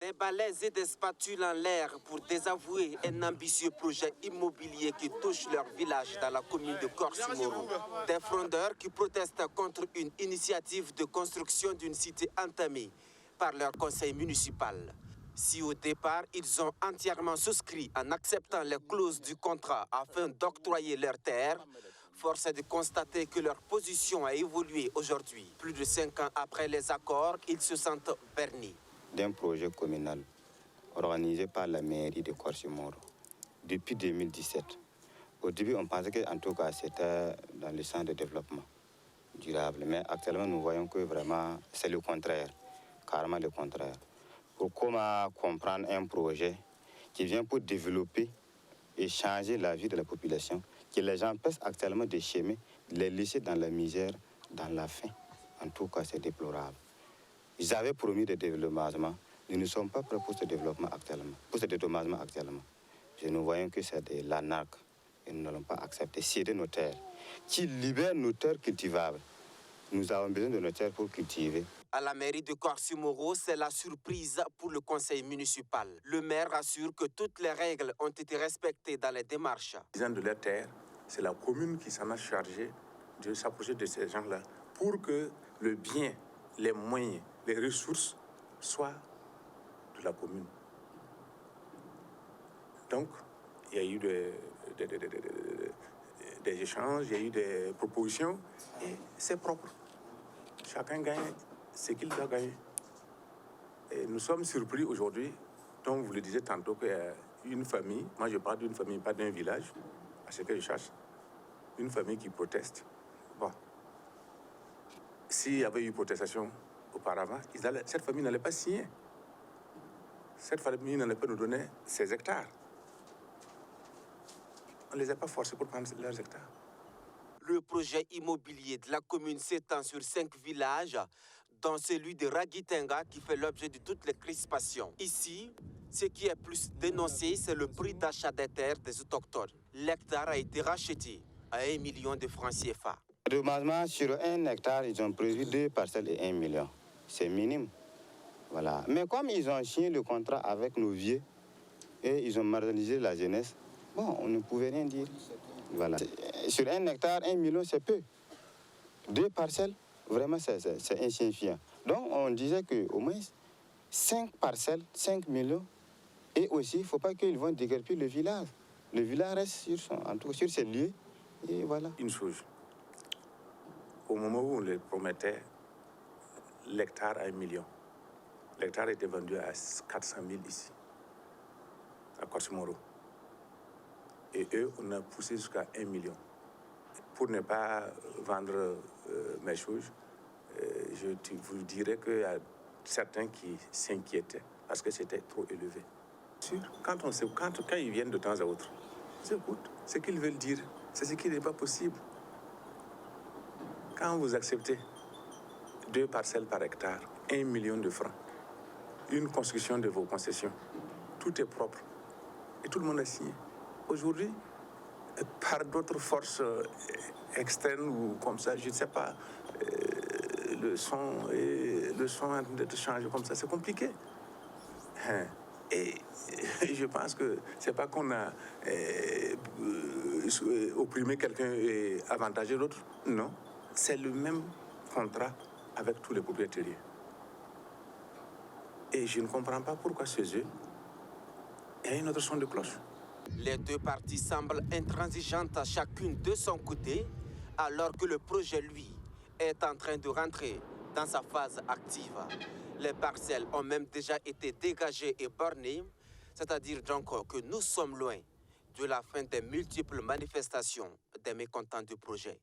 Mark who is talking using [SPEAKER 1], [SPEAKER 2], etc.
[SPEAKER 1] Des balais et des spatules en l'air pour désavouer un ambitieux projet immobilier qui touche leur village dans la commune de Corsimoro. Des frondeurs qui protestent contre une initiative de construction d'une cité entamée par leur conseil municipal. Si au départ, ils ont entièrement souscrit en acceptant les clauses du contrat afin d'octroyer leurs terres, force est de constater que leur position a évolué aujourd'hui. Plus de 5 ans après les accords, ils se sentent bernis.
[SPEAKER 2] D'un projet communal organisé par la mairie de Corsimoro depuis 2017. Au début, on pensait qu'en tout cas, c'était dans le sens de développement durable. Mais actuellement, nous voyons que vraiment, c'est le contraire, carrément le contraire. Comment comprendre un projet qui vient pour développer et changer la vie de la population, que les gens empêchent actuellement de cheminer, de les laisser dans la misère, dans la faim. En tout cas, c'est déplorable. Ils avaient promis des dédommagements. Nous ne sommes pas prêts pour ce développement actuellement, pour ce dédommagement actuellement. Nous voyons que c'est de l'anarque et nous n'allons pas accepter céder nos terres, qui libèrent nos terres cultivables. Nous avons besoin de nos terres pour cultiver.
[SPEAKER 1] À la mairie de Corsimoro, c'est la surprise pour le conseil municipal. Le maire assure que toutes les règles ont été respectées dans les démarches.
[SPEAKER 3] De leur terre, c'est la commune qui s'en a chargé de s'approcher de ces gens-là pour que le bien, les moyens, les ressources soient de la commune. Donc, il y a eu des échanges, il y a eu des propositions, et c'est propre. Chacun gagne ce qu'il doit gagner. Et nous sommes surpris aujourd'hui, donc vous le disiez tantôt, qu'il y a une famille, moi je parle d'une famille, pas d'un village, parce que je cherche, une famille qui proteste. Bon, s'il y avait eu protestation auparavant, cette famille n'allait pas signer. Cette famille n'allait pas nous donner ses hectares. On ne les a pas forcés pour prendre leurs hectares.
[SPEAKER 1] Le projet immobilier de la commune s'étend sur 5 villages, dont celui de Ragitenga qui fait l'objet de toutes les crispations. Ici, ce qui est plus dénoncé, c'est le prix d'achat des terres des autochtones. L'hectare a été racheté à 1 million de francs CFA.
[SPEAKER 2] Dédommagement sur 1 hectare, ils ont prévu 2 parcelles et 1 million. C'est minime. Voilà. Mais comme ils ont signé le contrat avec nos vieux et ils ont marginalisé la jeunesse, bon, on ne pouvait rien dire. Voilà. Sur 1 hectare, 1 million, c'est peu. 2 parcelles, vraiment, c'est insignifiant. Donc, on disait qu'au moins 5 parcelles, 5 millions. Et aussi, il ne faut pas qu'ils vont déguerpir le village. Le village reste sur ses lieux. Et voilà.
[SPEAKER 3] Une chose. Au moment où on les promettait l'hectare à 1 million, l'hectare était vendu à 400 000 ici, à Corsimoro. Et eux, on a poussé jusqu'à 1 million. Pour ne pas vendre mes choses, je vous dirais qu'il y a certains qui s'inquiétaient parce que c'était trop élevé. Quand ils viennent de temps à autre, j'écoute ce qu'ils veulent dire, c'est ce qui n'est pas possible. Quand vous acceptez 2 parcelles par hectare, 1 million de francs, une construction de vos concessions, tout est propre et tout le monde a signé. Aujourd'hui, par d'autres forces externes ou comme ça, je ne sais pas, le son est en train de changer comme ça, c'est compliqué. Et je pense que ce n'est pas qu'on a opprimé quelqu'un et avantagé l'autre, non. C'est le même contrat avec tous les propriétaires. Et je ne comprends pas pourquoi chez eux, il y a une autre son de cloche.
[SPEAKER 1] Les 2 parties semblent intransigeantes chacune de son côté, alors que le projet, lui, est en train de rentrer dans sa phase active. Les parcelles ont même déjà été dégagées et bornées, c'est-à-dire donc que nous sommes loin de la fin des multiples manifestations des mécontents du projet.